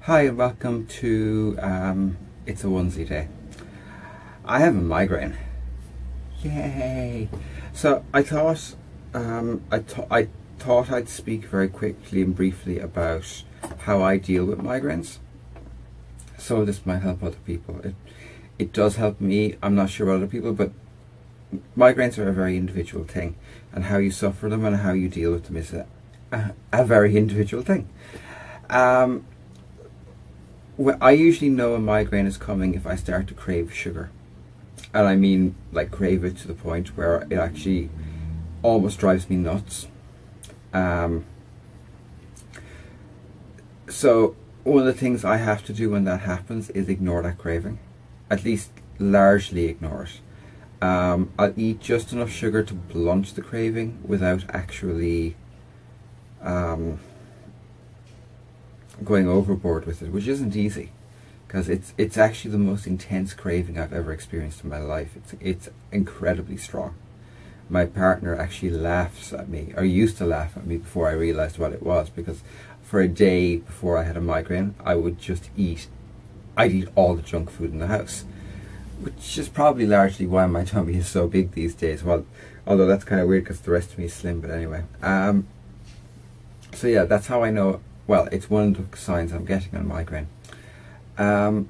Hi and welcome to It's a Onesie Day. I have a migraine. Yay! So I thought I thought I'd speak very quickly and briefly about how I deal with migraines. So this might help other people. It does help me. I'm not sure other people, but migraines are a very individual thing, and how you suffer them and how you deal with them is a very individual thing. Well, I usually know a migraine is coming if I start to crave sugar. And I mean, like, crave it to the point where it actually almost drives me nuts. So one of the things I have to do when that happens is ignore that craving. At least largely ignore it. I'll eat just enough sugar to blunt the craving without actually going overboard with it, which isn't easy, because it's actually the most intense craving I've ever experienced in my life. It's incredibly strong. My partner actually laughs at me, or used to laugh at me, before I realized what it was, because for a day before I had a migraine, I'd eat all the junk food in the house, which is probably largely why my tummy is so big these days. Well, although that's kind of weird because the rest of me is slim, but anyway. So yeah, that's how I know. Well, it's one of the signs I'm getting on migraine. I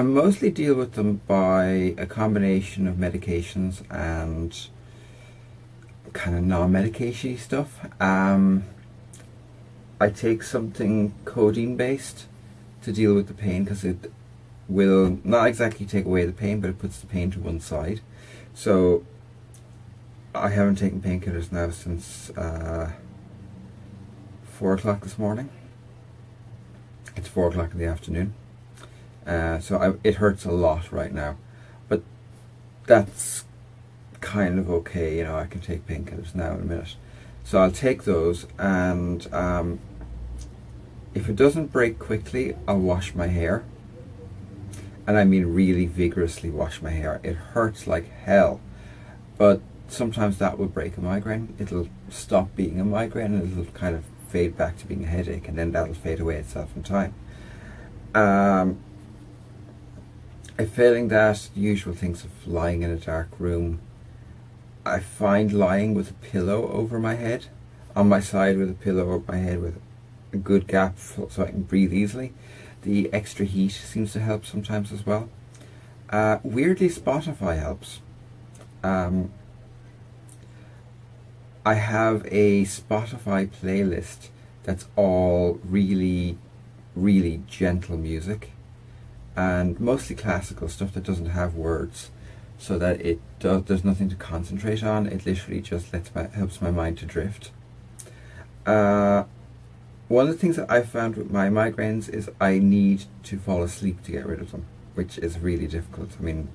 mostly deal with them by a combination of medications and kind of non-medication stuff. I take something codeine based to deal with the pain, because it will not exactly take away the pain, but it puts the pain to one side. So I haven't taken painkillers now since 4 o'clock this morning. It's 4 o'clock in the afternoon. So it hurts a lot right now, but that's kind of okay, you know. I can take painkillers now in a minute. So I'll take those, and if it doesn't break quickly, I'll wash my hair. And I mean really vigorously wash my hair. It hurts like hell, but sometimes that will break a migraine. It'll stop being a migraine and it'll kind of fade back to being a headache, and then that'll fade away itself in time. Failing that, the usual things of lying in a dark room. I find lying with a pillow over my head, on my side with a pillow over my head with a good gap so I can breathe easily. The extra heat seems to help sometimes as well. Weirdly, Spotify helps. I have a Spotify playlist that's all really, really gentle music, and mostly classical stuff that doesn't have words, so that there's nothing to concentrate on. It literally just helps my mind to drift. One of the things that I've found with my migraines is I need to fall asleep to get rid of them, which is really difficult. I mean,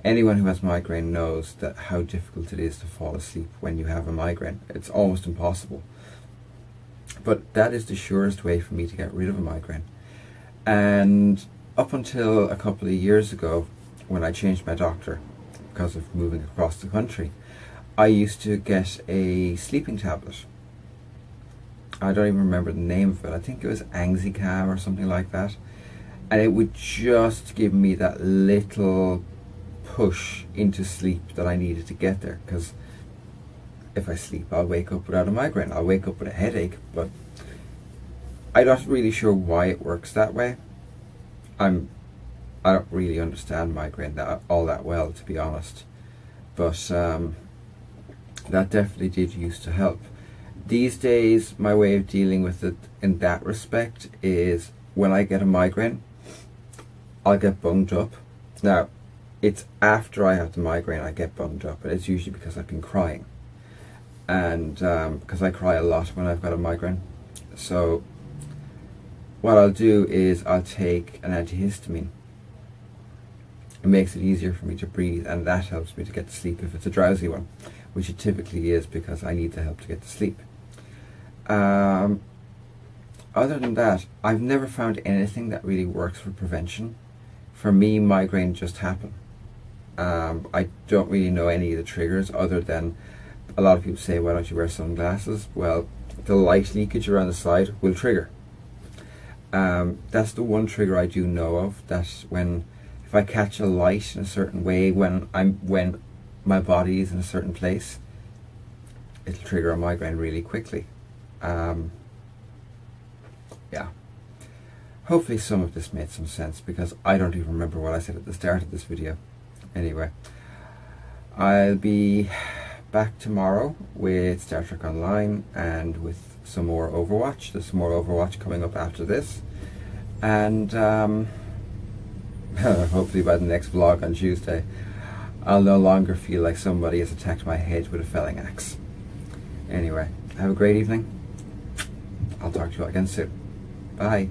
anyone who has migraine knows that how difficult it is to fall asleep when you have a migraine. It's almost impossible. But that is the surest way for me to get rid of a migraine. And up until a couple of years ago, when I changed my doctor because of moving across the country, I used to get a sleeping tablet. I don't even remember the name of it. I think it was Anxicam or something like that. And it would just give me that little push into sleep that I needed to get there, because if I sleep, I'll wake up without a migraine. I'll wake up with a headache, but I'm not really sure why it works that way. I don't really understand migraine all that well, to be honest, but that definitely did used to help. These days, my way of dealing with it in that respect is, when I get a migraine, I'll get bunged up. Now, it's after I have the migraine I get bummed up, and it's usually because I've been crying, and because I cry a lot when I've got a migraine. So what I'll do is I'll take an antihistamine. It makes it easier for me to breathe, and that helps me to get to sleep if it's a drowsy one, which it typically is, because I need the help to get to sleep. Other than that, I've never found anything that really works for prevention. For me, migraine just happen. I don't really know any of the triggers, other than a lot of people say, why don't you wear sunglasses? Well, the light leakage around the side will trigger. That's the one trigger I do know of, that if I catch a light in a certain way when my body is in a certain place, it'll trigger a migraine really quickly. Yeah. Hopefully some of this made some sense, because I don't even remember what I said at the start of this video. Anyway, I'll be back tomorrow with Star Trek Online and with some more Overwatch. There's some more Overwatch coming up after this. And hopefully by the next vlog on Tuesday, I'll no longer feel like somebody has attacked my head with a felling axe. Anyway, have a great evening. I'll talk to you again soon. Bye.